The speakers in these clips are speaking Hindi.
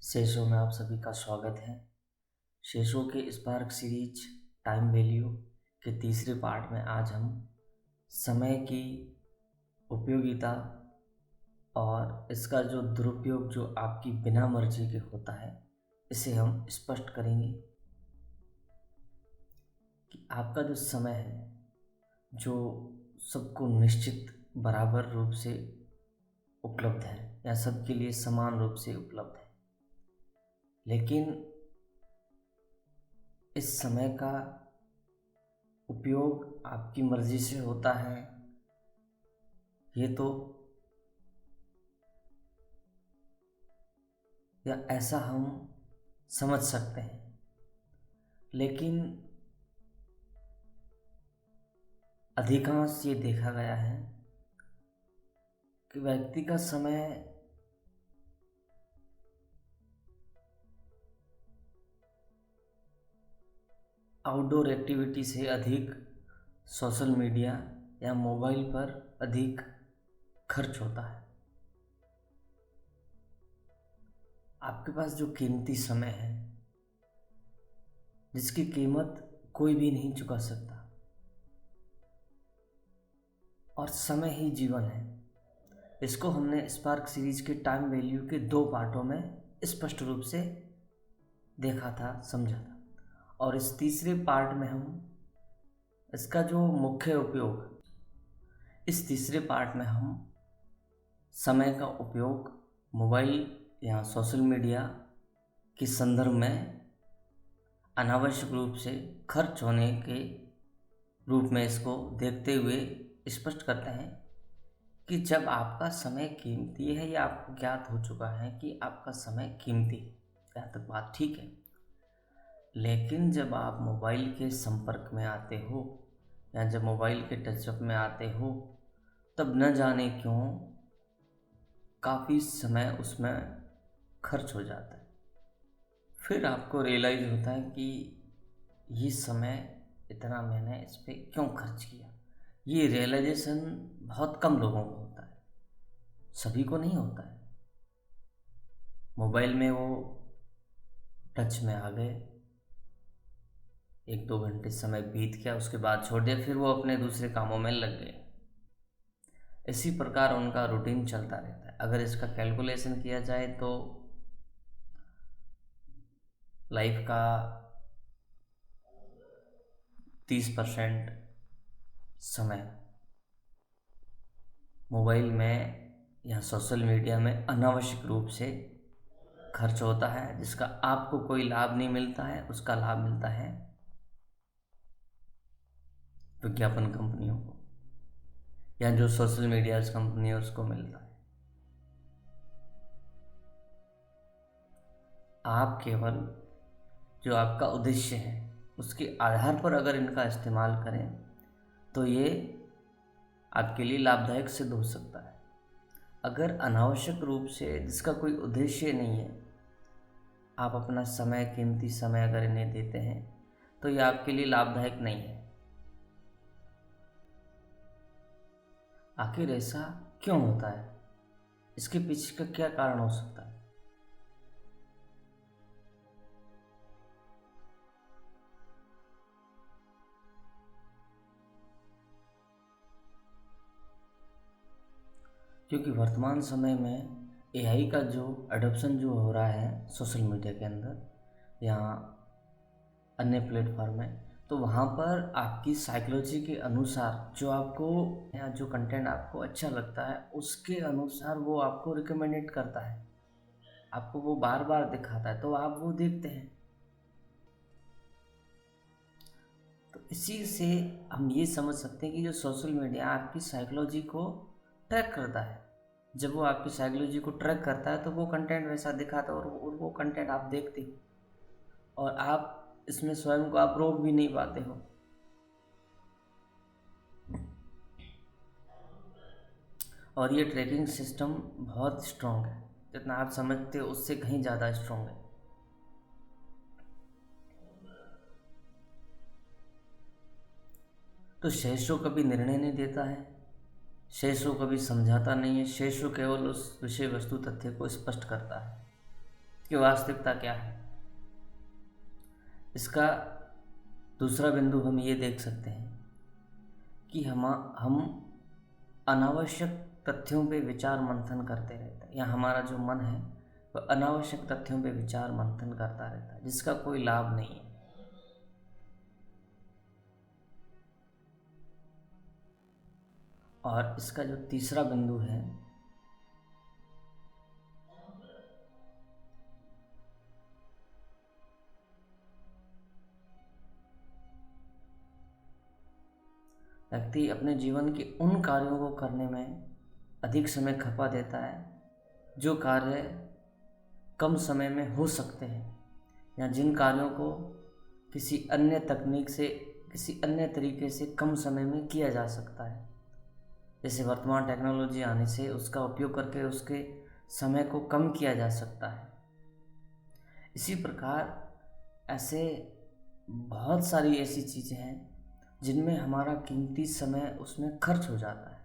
शेषों में आप सभी का स्वागत है। शेषों के स्पार्क सीरीज टाइम वैल्यू के तीसरे पार्ट में आज हम समय की उपयोगिता और इसका जो दुरुपयोग जो आपकी बिना मर्जी के होता है, इसे हम स्पष्ट करेंगे कि आपका जो समय है, जो सबको निश्चित बराबर रूप से उपलब्ध है या सबके लिए समान रूप से उपलब्ध है, लेकिन इस समय का उपयोग आपकी मर्जी से होता है, ये तो या ऐसा हम समझ सकते हैं। लेकिन अधिकांश ये देखा गया है कि व्यक्ति का समय आउटडोर एक्टिविटी से अधिक सोशल मीडिया या मोबाइल पर अधिक खर्च होता है। आपके पास जो कीमती समय है, जिसकी कीमत कोई भी नहीं चुका सकता, और समय ही जीवन है, इसको हमने स्पार्क सीरीज के टाइम वैल्यू के 2 पार्टों में स्पष्ट रूप से देखा था, समझा था। और इस तीसरे पार्ट में हम इसका जो मुख्य उपयोग, इस तीसरे पार्ट में हम समय का उपयोग मोबाइल या सोशल मीडिया के संदर्भ में अनावश्यक रूप से खर्च होने के रूप में इसको देखते हुए स्पष्ट करते हैं कि जब आपका समय कीमती है, या आपको ज्ञात हो चुका है कि आपका समय कीमती है, यहाँ तक बात ठीक है। लेकिन जब आप मोबाइल के संपर्क में आते हो या जब मोबाइल के टचअप में आते हो, तब न जाने क्यों काफ़ी समय उसमें खर्च हो जाता है। फिर आपको रियलाइज़ होता है कि ये समय इतना मैंने इस पर क्यों खर्च किया। ये रियलाइजेशन बहुत कम लोगों को होता है, सभी को नहीं होता है। मोबाइल में वो टच में आ गए, 1-2 घंटे समय बीत गया, उसके बाद छोड़ दिया, फिर वो अपने दूसरे कामों में लग गए। इसी प्रकार उनका रूटीन चलता रहता है। अगर इसका कैलकुलेशन किया जाए तो लाइफ का 30% समय मोबाइल में या सोशल मीडिया में अनावश्यक रूप से खर्च होता है, जिसका आपको कोई लाभ नहीं मिलता है। उसका लाभ मिलता है विज्ञापन कंपनियों को, या जो सोशल मीडिया कंपनी है उसको मिलता है। आप केवल जो आपका उद्देश्य है उसके आधार पर अगर इनका इस्तेमाल करें तो ये आपके लिए लाभदायक सिद्ध हो सकता है। अगर अनावश्यक रूप से, जिसका कोई उद्देश्य नहीं है, आप अपना समय, कीमती समय अगर इन्हें देते हैं तो ये आपके लिए लाभदायक नहीं है। आखिर ऐसा क्यों होता है? इसके पीछे का क्या कारण हो सकता है? क्योंकि वर्तमान समय में एआई का जो एडॉप्शन जो हो रहा है सोशल मीडिया के अंदर या अन्य प्लेटफॉर्म में, तो वहाँ पर आपकी साइकोलॉजी के अनुसार जो आपको या जो कंटेंट आपको अच्छा लगता है, उसके अनुसार वो आपको रिकमेंडेड करता है, आपको वो बार बार दिखाता है, तो आप वो देखते हैं। तो इसी से हम ये समझ सकते हैं कि जो सोशल मीडिया आपकी साइकोलॉजी को ट्रैक करता है। जब वो आपकी साइकोलॉजी को ट्रैक करता है तो वो कंटेंट वैसा दिखाता है, और वो कंटेंट आप देखते हो, और आप इसमें स्वयं को आप रोक भी नहीं पाते हो। और ये ट्रैकिंग सिस्टम बहुत स्ट्रॉन्ग है, जितना आप समझते हो उससे कहीं ज़्यादा स्ट्रॉन्ग है। तो शेषो कभी निर्णय नहीं देता है, शेषो कभी समझाता नहीं है, शेषो केवल उस विषय वस्तु तथ्य को स्पष्ट करता है कि वास्तविकता क्या है। इसका दूसरा बिंदु हम ये देख सकते हैं कि हम अनावश्यक तथ्यों पे विचार मंथन करते रहते हैं, या हमारा जो मन है वह अनावश्यक तथ्यों पे विचार मंथन करता रहता है जिसका कोई लाभ नहीं है। और इसका जो तीसरा बिंदु है व्यक्ति अपने जीवन के उन कार्यों को करने में अधिक समय खपा देता है जो कार्य कम समय में हो सकते हैं, या जिन कार्यों को किसी अन्य तकनीक से, किसी अन्य तरीके से कम समय में किया जा सकता है। जैसे वर्तमान टेक्नोलॉजी आने से उसका उपयोग करके उसके समय को कम किया जा सकता है। इसी प्रकार ऐसे बहुत सारी ऐसी चीज़ें हैं जिनमें हमारा कीमती समय उसमें खर्च हो जाता है,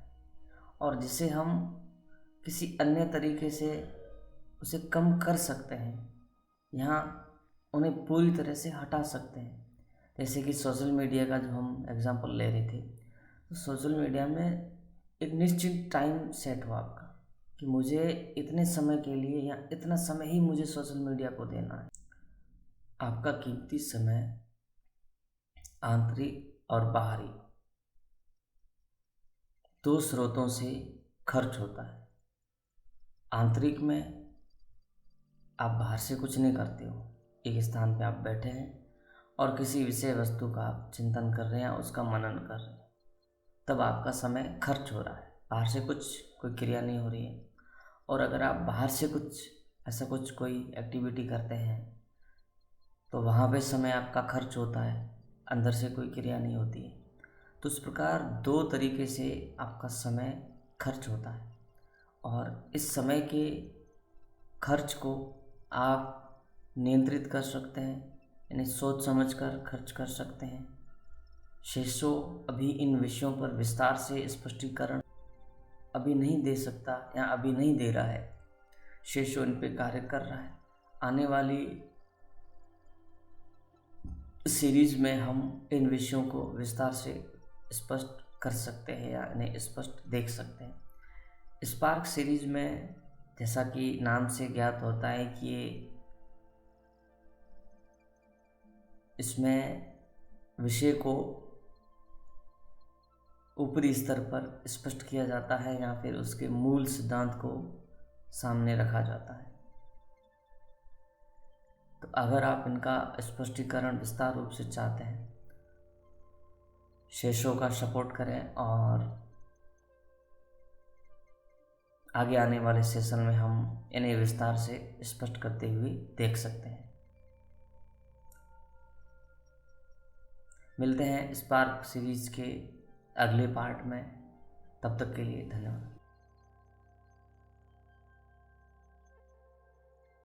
और जिसे हम किसी अन्य तरीके से उसे कम कर सकते हैं, यहाँ उन्हें पूरी तरह से हटा सकते हैं। जैसे कि सोशल मीडिया का जो हम एग्जांपल ले रहे थे, तो सोशल मीडिया में एक निश्चित टाइम सेट हो आपका कि मुझे इतने समय के लिए या इतना समय ही मुझे सोशल मीडिया को देना है। आपका कीमती समय आंतरिक और बाहरी दो स्रोतों से खर्च होता है। आंतरिक में आप बाहर से कुछ नहीं करते हो, एक स्थान पे आप बैठे हैं और किसी विषय वस्तु का आप चिंतन कर रहे हैं, उसका मनन कर रहे हैं, तब आपका समय खर्च हो रहा है, बाहर से कुछ कोई क्रिया नहीं हो रही है। और अगर आप बाहर से कुछ ऐसा कुछ कोई एक्टिविटी करते हैं तो वहाँ पे समय आपका खर्च होता है, अंदर से कोई क्रिया नहीं होती है। तो इस प्रकार दो तरीके से आपका समय खर्च होता है, और इस समय के खर्च को आप नियंत्रित कर सकते हैं, यानी सोच समझ कर खर्च कर सकते हैं। शेषो अभी इन विषयों पर विस्तार से स्पष्टीकरण अभी नहीं दे सकता या अभी नहीं दे रहा है। शेषो इन पे कार्य कर रहा है। आने वाली सीरीज में हम इन विषयों को विस्तार से स्पष्ट कर सकते हैं या इन्हें स्पष्ट देख सकते हैं। स्पार्क सीरीज में जैसा कि नाम से ज्ञात होता है कि इसमें विषय को ऊपरी स्तर पर स्पष्ट किया जाता है या फिर उसके मूल सिद्धांत को सामने रखा जाता है। तो अगर आप इनका स्पष्टीकरण विस्तार रूप से चाहते हैं, शेषों का सपोर्ट करें, और आगे आने वाले सेशन में हम इन्हें विस्तार से स्पष्ट करते हुए देख सकते हैं। मिलते हैं स्पार्क सीरीज के अगले पार्ट में, तब तक के लिए धन्यवाद।